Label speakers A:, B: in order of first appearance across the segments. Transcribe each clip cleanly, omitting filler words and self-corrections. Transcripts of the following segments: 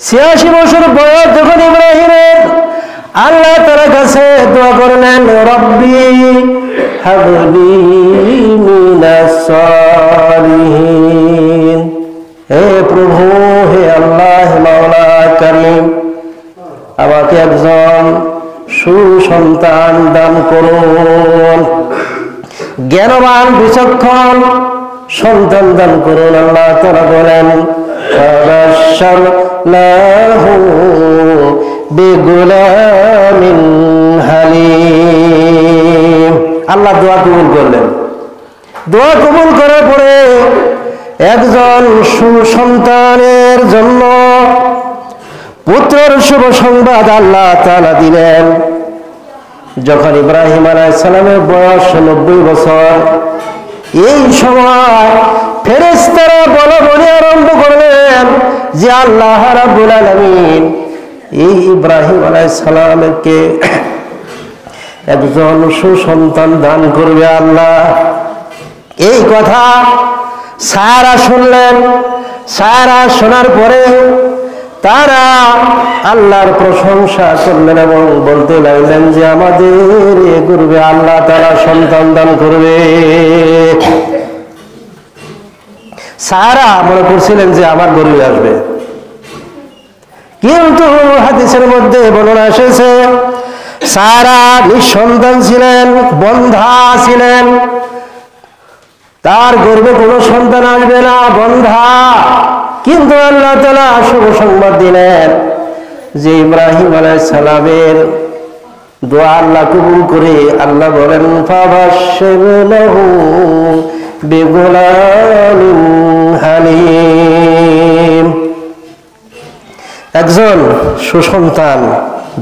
A: ৮৬ বছর বয়স যখন ইব্রাহিমের, আল্লাহ তাআলার কাছে দোয়া করলেন, রব্বি হাবলি মিনাস সালিহিন, হে প্রভু, হে আল্লাহ, মাওলা কারীম, আমাকে একজন সুসন্তান দান করুন, জ্ঞানবান বিচক্ষণ সন্তান দান করুন। আল্লাহ তাআলা বলেন, ফাবাশশারনাহু বিগুলামিন হালিম। আল্লাহ দোয়া কবুল করলেন। দোয়া কবুল করার পরে একজন সুসন্তানের জন্য পুত্রের শুভ সংবাদ আল্লাহ তাআলা দিলেন। যখন ইব্রাহিম আলাইহিস সালামের বয়স ৯০ বছর, এই সময় ফেরেশতারা বলা আরম্ভ করলেন যে আল্লাহ রাব্বুল আলামিন এই ইব্রাহিম আলাইহিস সালামকে একজন সুসন্তান দান করবে আল্লাহ। এই কথা সারা শুনলেন। সারা শোনার পরে তারা আল্লাহর প্রশংসা করলেন এবং বলতে লাগলেন যে আমাদের এ করবে আল্লাহ তাআলা সন্তান দান করবে। সারা মনে করছিলেন যে আমার গর্ভে আসবে, কিন্তু হাদিসের মধ্যে বর্ণনা এসেছে সারা নিঃসন্তান ছিলেন, বন্ধা ছিলেন, তার গর্ভে কোনো সন্তান আসবে না, বন্ধা। কিন্তু আল্লাহ তাআলা শুভ সংবাদ দিলেন যে ইব্রাহিম আলাইহিস সালামের দোয়া আল্লাহ কবুল করে আল্লাহ বলেন, ফাবাশশারনাহু বিগুলামিন হালিম, একজন সুসন্তান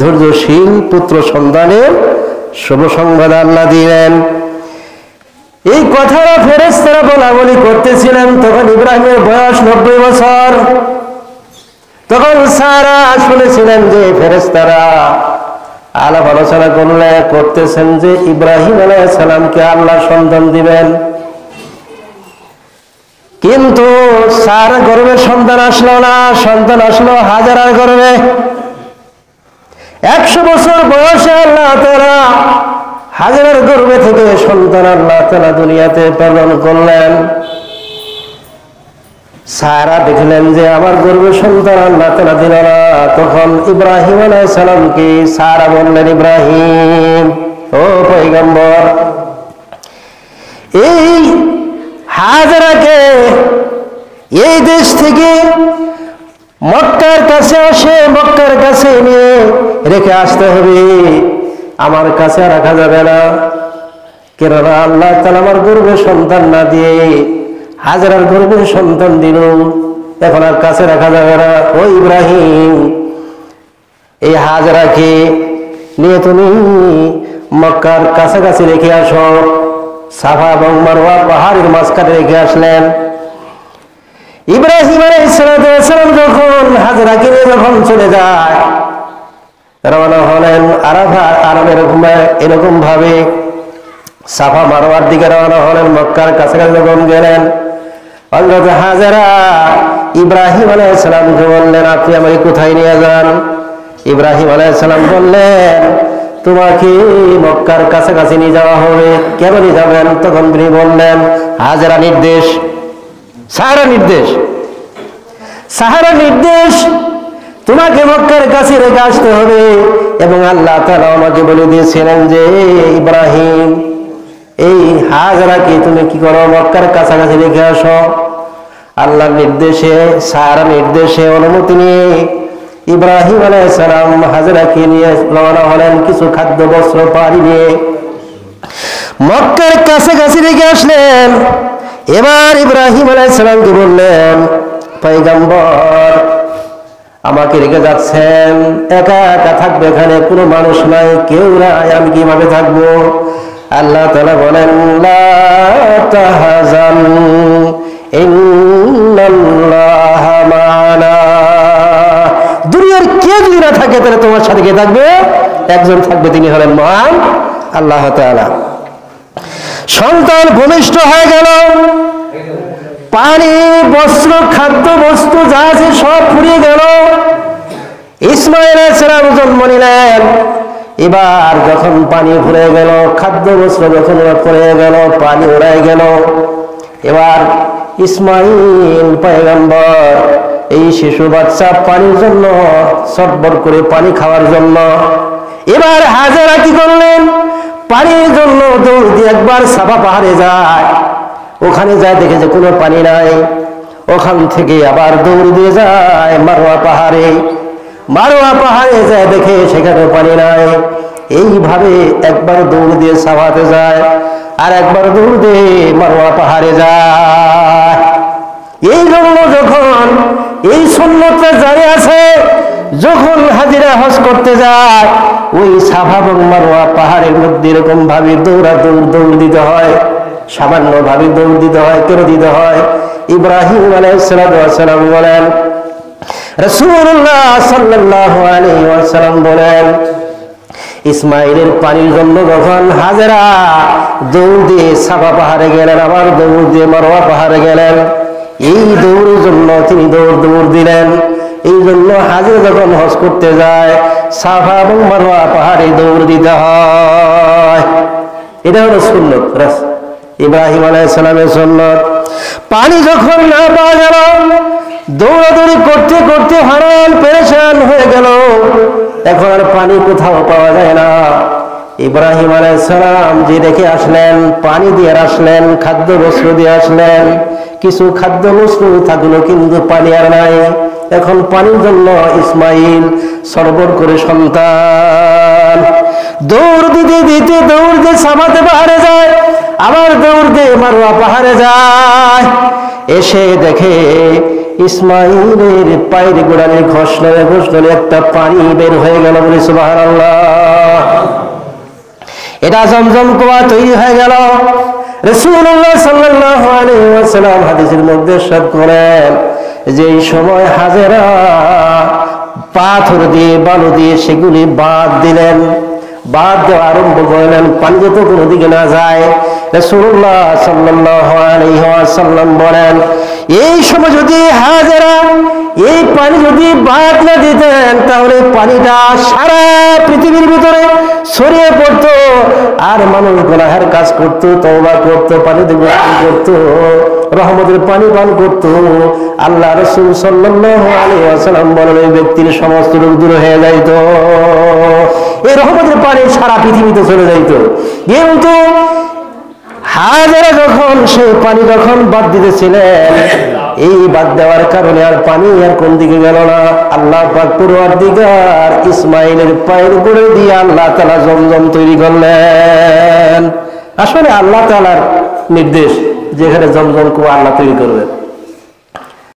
A: ধৈর্যশীল পুত্র সন্তানের শুভ সংবাদ আল্লাহ দিলেন। এই কথাটা ফেরেশতারা বলাবলি করতেছিলেন। তখন ইব্রাহিমের বয়স ৯০ বছর। তখন সারা শুনেছিলেন যে ফেরেশতারা আলাপ আলোচনা করতেছেন যে ইব্রাহিম আলাইহিস সালামকে আল্লাহ সন্তান দিবেন। কিন্তু সারা গর্ভে সন্তান আসলো না, সন্তান আসলো হাজেরার গর্ভে। ১০০ বছর বয়সে আল্লাহ তাআলা হাজেরার গর্ভে থেকে সন্তান আল্লাহ তাআলা দুনিয়াতে প্রেরণ করলেন। সারা দেখলেন যে আমার গর্ভে সন্তান আল্লাহ তাআলা দিল না। তখন ইব্রাহিম আলাইহিস সালামকে সারা বললেন, ইব্রাহিম, ও পয়গম্বর, এই হাজেরাকে এই দেশ থেকে মক্কার কাছে আসে, মক্কার কাছে নিয়ে রেখে আসতে হবে, আমার কাছে রাখা যাবে না। কেননা আল্লাহ তাআলা আমার গর্ভে সন্তান না দিয়ে হাজেরার গর্ভে সন্তান দিল, এখন আর কাছে রাখা যাবে না। ও ইব্রাহিম, এই হাজেরাকে নিয়ে তুমি মক্কার কাছাকাছি রেখে আসো। সাফা এবং মারওয়া পাহাড়ের মাঝখানে রেখে আসলেন। ইব্রাহিম আলাইহিস সালাম যখন হাজেরাকে নিয়ে যখন চলে যায়, রওনা হলেন আরাফা, এরকম ভাবে সাফা মারওয়ার দিকে রওনা হলেন। মক্কার কাছাকাছি যখন গেলেন, হযরত হাজেরা ইব্রাহিম আলাইহিস সালামকে বললেন, আপনি আমাকে কোথায় নিয়ে যান? ইব্রাহিম আলাইহিস সালাম বললেন, তোমাকে মক্কার কাছাকাছি নিয়ে যাওয়া হবে। কেন নিয়ে যাবেন? তখন তিনি বললেন, হাজেরা নির্দেশ, সাহারা নির্দেশ, সাহারা নির্দেশ, তোমাকে মক্কার কাছে রেখে আসতে হবে। এবং আল্লাহ তাআলা আমাকে বলে দিয়েছিলেন যে ইব্রাহিম, এই হাজেরাকে তুমি কি করো, মক্কার কাছাকাছি রেখে আসো। আল্লাহর নির্দেশে, সাহারা নির্দেশে, অনুমতি নিয়ে ইব্রাহিম আলাইহিস সালাম হাজেরাকে নিয়ে রওনা হলেন। কিছু খাদ্য বস্ত্র পানি নিয়ে মক্কার কাছাকাছি রেখে আসলেন। এবার ইব্রাহিম আলাইহিস সালামকে বললেন, পয়গম্বর, আমাকে রেখে যাচ্ছেন, একা একা থাকবে, এখানে কোনো মানুষ নাই, কেউ নাই, আমি কিভাবে থাকবো? আল্লাহ তাআলা বলেন, লা তাহজান ইন্নাল্লাহা মা'ানা, দুনিয়ার কেউ যদি না থাকে তাহলে তোমার সাথে কে থাকবে? একজন থাকবে, তিনি হলেন মহান আল্লাহ তাআলা। সন্তান ভূমিষ্ঠ হয়ে গেল। পানি, বস্ত্র, খাদ্য বস্তু যা আছে সব ফুরিয়ে গেল। ইসমাঈল আলাইহিস সালাম জন্ম নিলেন। এবার যখন পানি ভরে গেল, খাদ্য বস্ত্র যখন পড়ে গেল, পানি উড়াই গেল, এবার ইসমাঈল পয়গম্বর এই শিশু বাচ্চা পানির জন্য ছটফট করে পানি খাওয়ার জন্য, এবার হাজেরা কি করলেন, পানির জন্য দৌড় দিয়ে একবার সাফা পাহাড়ে যায়। ওখানে যায় দেখে যে কোনো পানি নাই, ওখান থেকে আবার দৌড় দিয়ে যায় মারওয়া পাহাড়ে। মারওয়া পাহাড়ে যায় দেখে সেখানে পানি নাই। এইভাবে একবার দৌড় দিয়ে সাফাতে যায়, আর একবার দৌড় দিয়ে মারওয়া পাহাড়ে যায়। এই জন্য যখন এই সুন্নতটা জারি আছে, যখন হাজিরা হজ করতে যায় ওই সাফা এবং মারওয়া পাহাড়ের মধ্যে এরকম ভাবে দৌড় দিতে হয়, সামান্য ভাবে দৌড় দিতে হয়। কেন দিতে হয়? ইব্রাহিম আলাইহিস সালাম বলেন, রাসূলুল্লাহ সাল্লাল্লাহু আলাইহি ওয়াসাল্লাম বলেন, ইসমাঈলের পানির জন্য যখন হাজেরা দৌড় দিয়ে সাফা পাহাড়ে গেলেন, আবার দৌড় দিয়ে মারওয়া পাহাড়ে গেলেন, এই দৌড়ের জন্য তিনি দৌড় দিলেন। এই জন্য হাজেরা যখন হজ করতে যায় সাফা এবং মারওয়া পাহাড়ে দৌড় দিতে হয়। এটা হলো সুন্নত, ইব্রাহিম আলাইহিস সালামের সুন্নত। পানি যখন না পাওয়া গেল, দৌড়াদৌড়ি করতে করতে হারান পেরেশান হয়ে গেল, এখন আর পানি কোথাও পাওয়া যায় না। ইব্রাহিম আলাইহিস সালাম যে রেখে আসলেন, পানি দিয়ে আসলেন, খাদ্য বস্ত্র দিয়ে আসলেন, কিছু খাদ্য বস্ত্র থাকলো কিন্তু পানি আর নাই। এখন পানির জন্য ইসমাঈল সরবর করে সন্তান দৌড় দিতে দৌড় দিয়ে সাফাতে পাহাড়ে যায়, আবার দৌড় দিয়ে মারওয়া পাহাড়ে যায়। এসে দেখে ইসমাঈলের পায়ের গোড়ালি ঘষলে একটা পানি বের হয়ে গেল। বলে সুবহানাল্লাহ। এটা জমজম কুয়া তৈরি হয়ে গেল। রাসূলুল্লাহ সাল্লাল্লাহু আলাইহি ওয়াসাল্লাম হাদিসের মধ্যে ইরশাদ করেন যে এই সময় হাজেরা পাথর দিয়ে বালু দিয়ে সেগুলি বাঁধ দিলেন, বাঁধ দেওয়া আরম্ভ করলেন, পানি যাতে কোনো দিকে না যায়। রাসূলুল্লাহ সাল্লাল্লাহু আলাইহি ওয়াসাল্লাম বলেন, এই সময় যদি হাজেরা এই পানি যদি বাদ না দিতেন তাহলে পানিটা সারা পৃথিবীর ভিতরে ছড়িয়ে পড়তো, আর মানুষ গুনাহের কাজ করতো, তওবা করতো, পানি করতো, রহমতের পানি পান করতো। আল্লাহ রাসূল সাল্লাল্লাহু আলাইহি ওয়াসাল্লাম বলেন, এই ব্যক্তির সমস্ত রোগ দূর হয়ে যাইত, এই রহমতের পানি সারা পৃথিবীতে চলে যাইত। কিন্তু হাজেরা যখন সেই পানি যখন বাদ দিতেছিলেন, এই বাদ দেওয়ার কারণে আর পানি আর কোন দিকে গেল না। আল্লাহ পাক পরওয়ারদিগার ইসমাঈলের পায়ের উপরে দিয়ে আল্লাহ তাআলা জমজম তৈরি করলেন। আসলে আল্লাহ তাআলার নির্দেশ, যেখানে জমজম কুয়া আল্লাহ তৈরি করবেন।